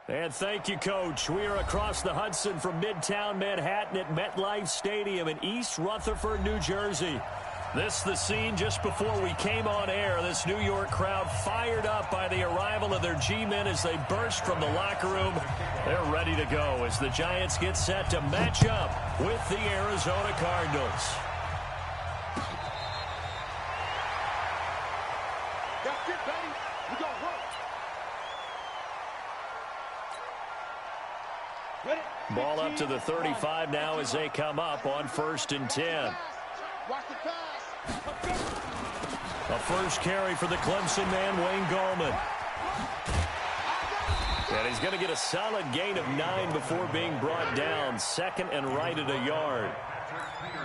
And thank you, Coach. We are across the Hudson from Midtown Manhattan at MetLife Stadium in East Rutherford, New Jersey. This is the scene just before we came on air. This New York crowd fired up by the arrival of their G-men as they burst from the locker room. They're ready to go as the Giants get set to match up with the Arizona Cardinals. That's it, baby. We gonna work. Ball up to the 35 now as they come up on 1st and 10. Watch the pass. A first carry for the Clemson man, Wayne Gallman. And he's going to get a solid gain of 9 before being brought down. Second and right at a yard.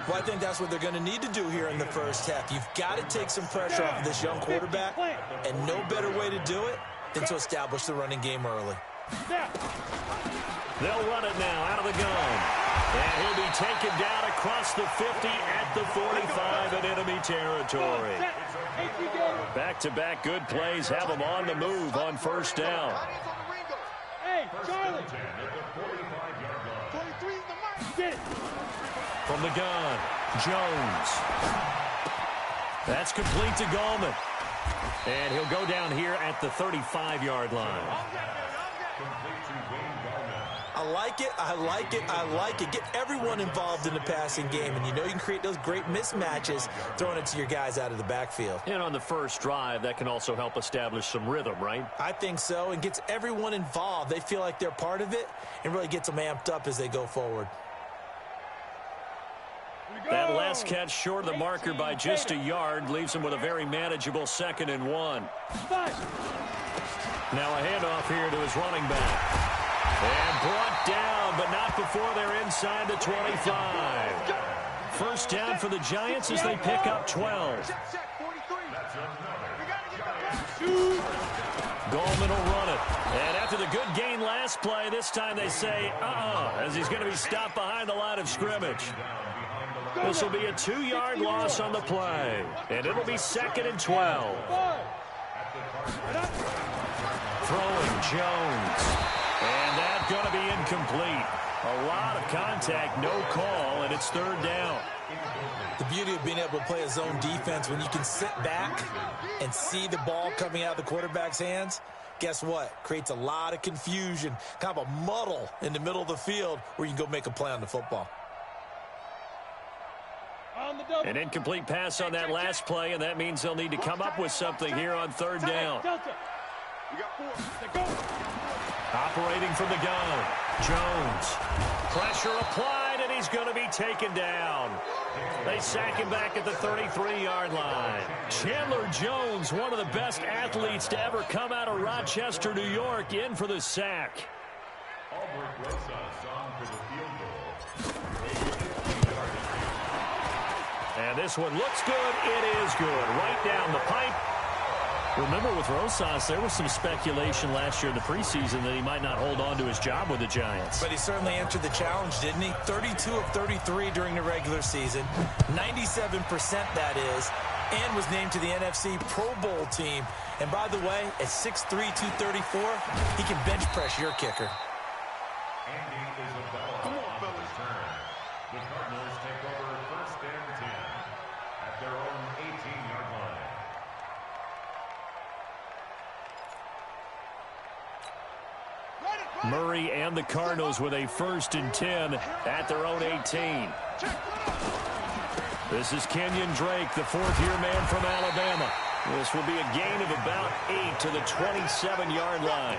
Well, I think that's what they're going to need to do here in the first half. You've got to take some pressure off of this young quarterback, and no better way to do it than to establish the running game early. They'll run it now out of the gun. And he'll be taken down across the 50 at the 45 in enemy territory. Back-to-back good plays have them on the move on first down. Hey, Charlie. From the gun, Jones. That's complete to Gallman. And he'll go down here at the 35-yard line. I like it, I like it, I like it. Get everyone involved in the passing game, and you know you can create those great mismatches throwing it to your guys out of the backfield. And on the first drive, that can also help establish some rhythm, right? I think so, and gets everyone involved. They feel like they're part of it, and really gets them amped up as they go forward. That last catch short of the marker by just a yard leaves them with a very manageable 2nd and 1. Now a handoff here to his running back. And brought down, but not before they're inside the 25. First down for the Giants as they pick up 12. Gallman will run it. And after the good gain last play, this time they say, as he's going to be stopped behind the line of scrimmage. This will be a 2-yard loss on the play. And it'll be 2nd and 12. Throwing Jones. And that's going to be incomplete. A lot of contact, no call, and it's 3rd down. The beauty of being able to play a zone defense when you can sit back and see the ball coming out of the quarterback's hands, guess what? Creates a lot of confusion, kind of a muddle in the middle of the field where you can go make a play on the football. An incomplete pass on that last play, and that means they'll need to come up with something here on 3rd down. Operating from the gun, Jones. Pressure applied, and he's going to be taken down. They sack him back at the 33-yard line. Chandler Jones, one of the best athletes to ever come out of Rochester, New York, in for the sack. And this one looks good. It is good. Right down the pipe. Remember, with Rosas, there was some speculation last year in the preseason that he might not hold on to his job with the Giants. But he certainly answered the challenge, didn't he? 32 of 33 during the regular season, 97% that is, and was named to the NFC Pro Bowl team. And by the way, at 6'3", 234, he can bench press your kicker. Come on, fellas. The Cardinals take over 1st and 10 at their own 18-yard line. Murray and the Cardinals with a 1st and 10 at their own 18. This is Kenyon Drake, the 4th-year man from Alabama. This will be a gain of about 8 to the 27-yard line.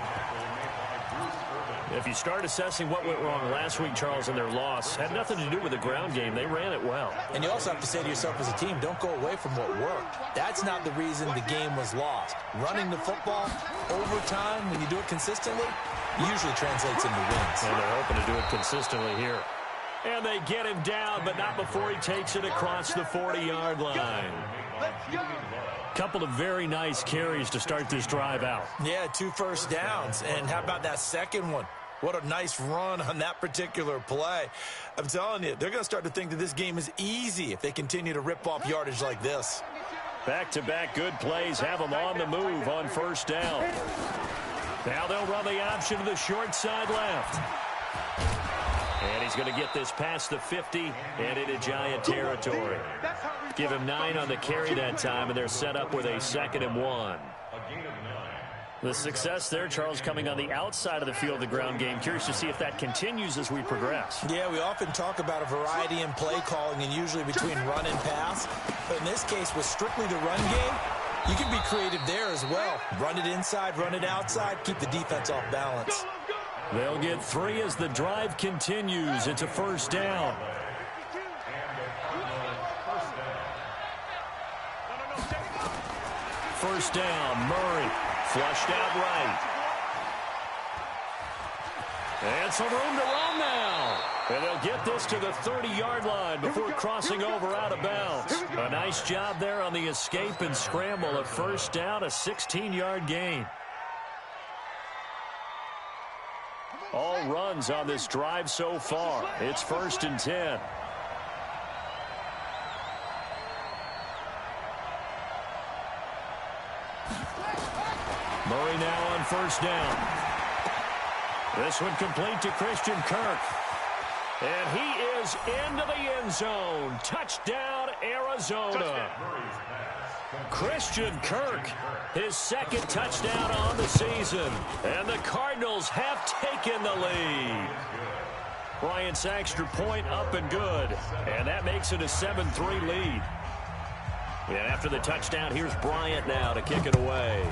If you start assessing what went wrong last week, Charles, in their loss, had nothing to do with the ground game. They ran it well. And you also have to say to yourself as a team, don't go away from what worked. That's not the reason the game was lost. Running the football over time, when you do it consistently, usually translates into wins. And they're hoping to do it consistently here. And they get him down, but not before he takes it across the 40-yard line. Couple of very nice carries to start this drive out. Yeah, 2 first downs. And how about that second one? What a nice run on that particular play. I'm telling you, they're going to start to think that this game is easy if they continue to rip off yardage like this. Back-to-back good plays have them on the move on 1st down. Now they'll run the option to the short side left. And he's going to get this past the 50 and into Giant territory. Give him 9 on the carry that time, and they're set up with a 2nd and 1. The success there, Charles, coming on the outside of the field of the ground game. Curious to see if that continues as we progress. Yeah, we often talk about a variety in play calling and usually between run and pass. But in this case, with strictly the run game, you can be creative there as well. Run it inside, run it outside, keep the defense off balance. They'll get 3 as the drive continues. It's a 1st down. First down, Murray. Flushed out right. And some room to run now. And they'll get this to the 30-yard line before crossing over out of bounds. A nice job there on the escape and scramble. A 1st down, a 16-yard gain. All runs on this drive so far. It's 1st and 10. Murray now on 1st down. This one complete to Christian Kirk. And he is into the end zone. Touchdown, Arizona. Christian Kirk, his 2nd touchdown on the season. And the Cardinals have taken the lead. Bryant's extra point up and good. And that makes it a 7-3 lead. And after the touchdown, here's Bryant now to kick it away.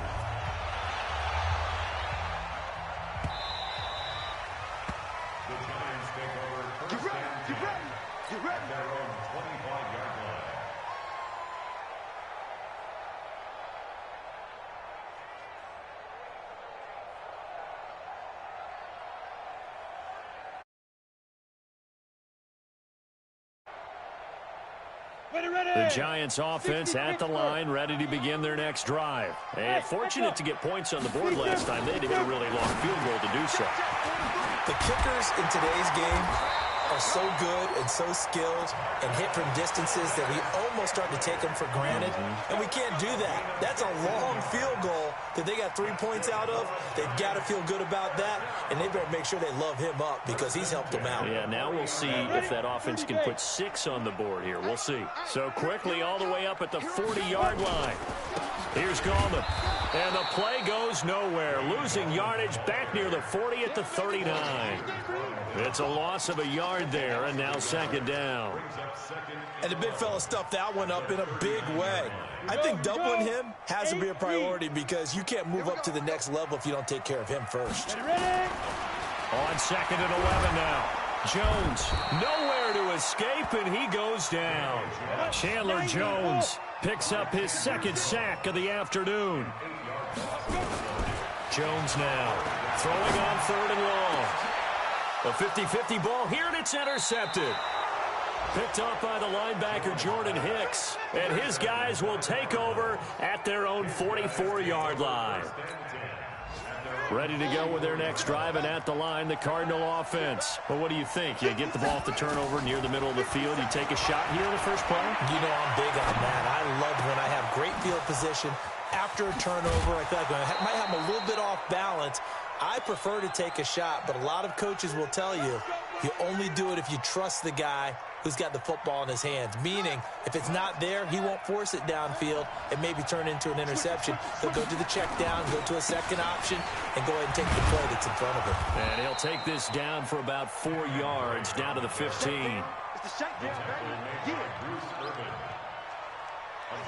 The Giants offense at the line, ready to begin their next drive. And fortunate to get points on the board last time. They had to get a really long field goal to do so. The kickers in today's game are so good and so skilled and hit from distances that we almost start to take them for granted. And we can't do that. That's a long field goal that they got 3 points out of. They've got to feel good about that, and they better make sure they love him up because he's helped them out. Yeah, now we'll see if that offense can put 6 on the board here. We'll see. So quickly all the way up at the 40-yard line. Here's Gallman. And the play goes nowhere. Losing yardage back near the 40 at the 39. It's a loss of a yard there, and now 2nd down. And the big fella stuffed that one up in a big way. I think doubling him has to be a priority because you can't move up to the next level if you don't take care of him first. On 2nd and 11 now. Jones, nowhere to escape, and he goes down. Chandler Jones picks up his 2nd sack of the afternoon. Jones now throwing on 3rd and long. A 50-50 ball here, and it's intercepted. Picked up by the linebacker, Jordan Hicks. And his guys will take over at their own 44-yard line. Ready to go with their next drive, and at the line, the Cardinal offense. Well, what do you think? You get the ball off the turnover near the middle of the field. You take a shot here in the first play? You know I'm big on that. I love when I have great field position. After a turnover, I feel like I might have them a little bit off balance. I prefer to take a shot, but a lot of coaches will tell you, you only do it if you trust the guy who's got the football in his hands. Meaning, if it's not there, he won't force it downfield and maybe turn into an interception. He'll go to the check down, go to a 2nd option, and go ahead and take the play that's in front of him. And he'll take this down for about 4 yards, down to the 15.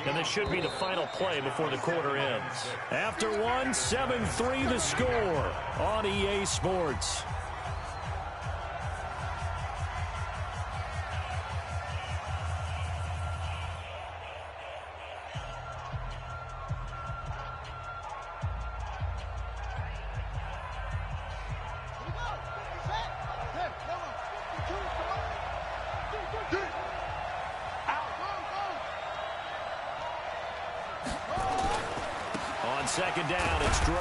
And this should be the final play before the quarter ends. After one, 7-3 the score on EA Sports. On 2nd down, it's Drake.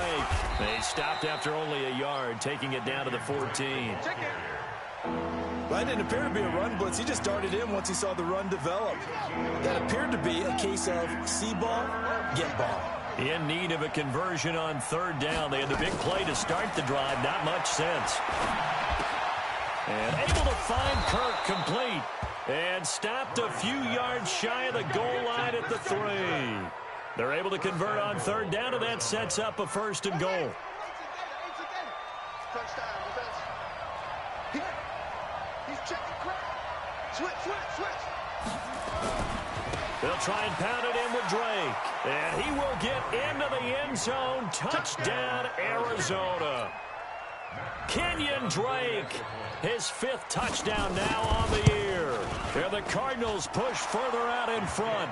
They stopped after only a yard, taking it down to the 14. That didn't appear to be a run blitz. He just darted in once he saw the run develop. That appeared to be a case of see ball, get ball. In need of a conversion on third down. They had the big play to start the drive. Not much sense. And able to find Kirk complete. And stopped a few yards shy of the goal line at the 3. They're able to convert on third down, and that sets up a 1st and goal. He's checking crowd. Switch. They'll try and pound it in with Drake. And he will get into the end zone. Touchdown, Arizona. Kenyon Drake, his 5th touchdown now on the year. And the Cardinals push further out in front.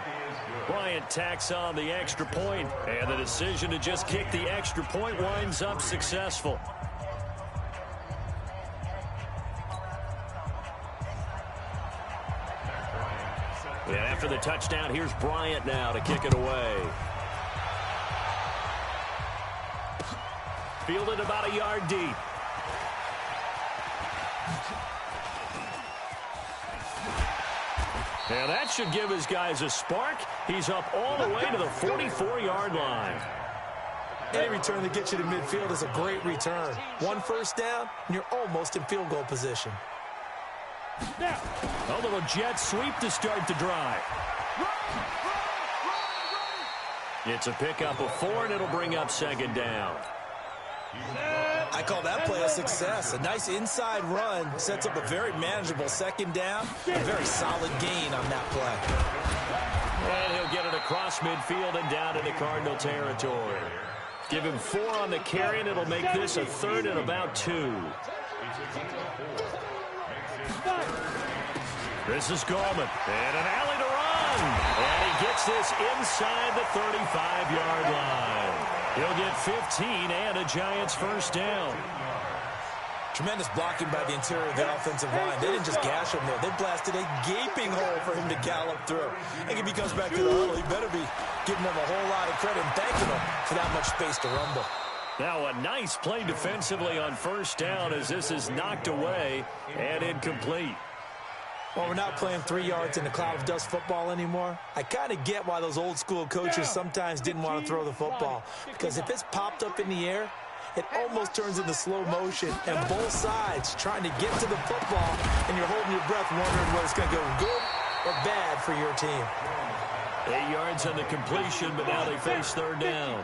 Bryant tacks on the extra point, and the decision to just kick the extra point winds up successful. And after the touchdown, here's Bryant now to kick it away. Fielded about a yard deep. And that should give his guys a spark. He's up all the way to the 44-yard line. Any return that gets you to midfield is a great return. 1 first down, and you're almost in field goal position. A little jet sweep to start the drive. It's a pickup of 4, and it'll bring up 2nd down. I call that play a success. A nice inside run sets up a very manageable 2nd down. A very solid gain on that play. And he'll get it across midfield and down into Cardinal territory. Give him 4 on the carry, and it'll make this a 3rd and about 2. This is Gallman, and an alley to run. And he gets this inside the 35-yard line. He'll get 15 and a Giants 1st down. Tremendous blocking by the interior of the offensive line. They didn't just gash him there. They blasted a gaping hole for him to gallop through. I think if he comes back to the huddle, he better be giving them a whole lot of credit and thanking them for that much space to rumble. Now a nice play defensively on 1st down as this is knocked away and incomplete. Well, we're not playing 3 yards in a cloud of dust football anymore. I kind of get why those old school coaches sometimes didn't want to throw the football. Because if it's popped up in the air, it almost turns into slow motion. And both sides trying to get to the football, and you're holding your breath wondering whether it's going to go good or bad for your team. 8 yards on the completion, but now they face 3rd down.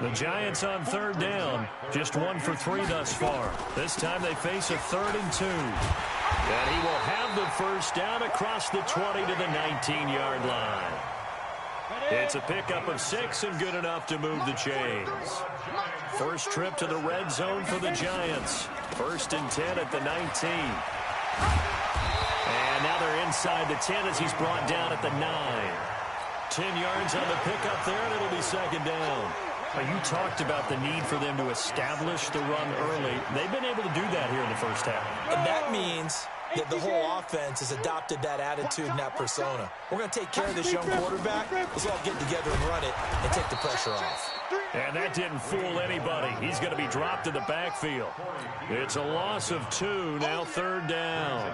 The Giants on 3rd down, just 1 for 3 thus far. This time they face a 3rd and 2. And he will have the 1st down across the 20 to the 19-yard line. It's a pickup of 6 and good enough to move the chains. First trip to the red zone for the Giants. 1st and 10 at the 19. And now they're inside the 10 as he's brought down at the 9. 10 yards on the pickup there, and it'll be 2nd down. You talked about the need for them to establish the run early. They've been able to do that here in the 1st half. And that means that the whole offense has adopted that attitude and that persona. We're going to take care of this young quarterback. Let's all get together and run it and take the pressure off. And that didn't fool anybody. He's going to be dropped in the backfield. It's a loss of 2, now 3rd down.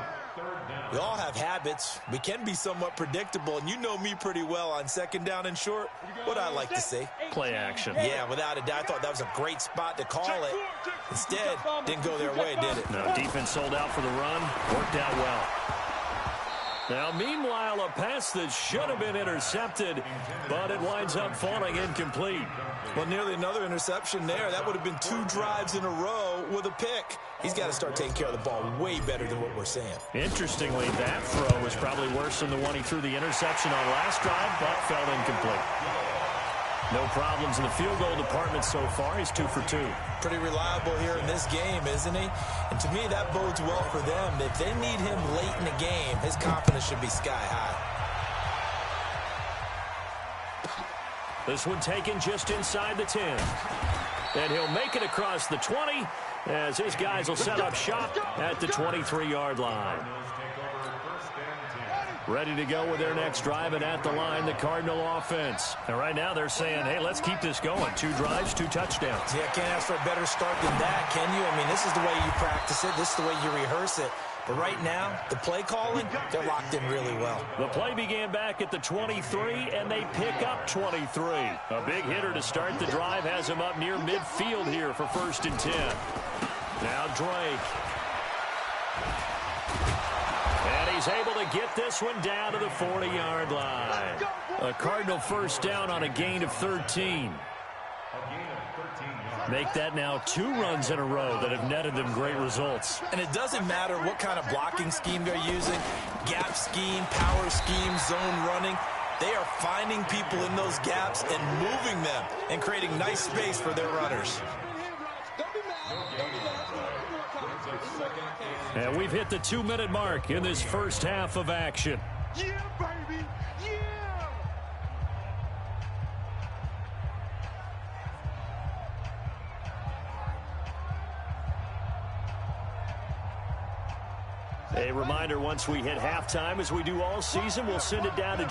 We all have habits. We can be somewhat predictable, and you know me pretty well on 2nd down and short. What I like to see. Play action. Yeah, without a doubt. I thought that was a great spot to call it. Instead, didn't go their way, did it? No, defense sold out for the run. Worked out well. Now, meanwhile, a pass that should have been intercepted, but it winds up falling incomplete. Well, nearly another interception there. That would have been 2 drives in a row with a pick. He's got to start taking care of the ball way better than what we're seeing. Interestingly, that throw was probably worse than the one he threw the interception on last drive, but fell incomplete. No problems in the field goal department so far. He's 2 for 2. Pretty reliable here in this game, isn't he? And to me, that bodes well for them. If they need him late in the game, his confidence should be sky high. This one taken just inside the 10. And he'll make it across the 20 as his guys will set up shop at the 23-yard line. Ready to go with their next drive, and at the line, the Cardinal offense. And right now they're saying, hey, let's keep this going. 2 drives, 2 touchdowns. Yeah, can't ask for a better start than that, can you? I mean, this is the way you practice it. This is the way you rehearse it. But right now, the play calling, they're locked in really well. The play began back at the 23, and they pick up 23. A big hitter to start the drive has him up near midfield here for 1st and 10. Now Drake. And he's able to get this one down to the 40-yard line. A Cardinal first down on a gain of 13. Make that now 2 runs in a row that have netted them great results. And it doesn't matter what kind of blocking scheme they're using, gap scheme, power scheme, zone running. They are finding people in those gaps and moving them and creating nice space for their runners. And we've hit the 2-minute mark in this first half of action. Yeah, baby. Yeah. A reminder, once we hit halftime, as we do all season, we'll send it down to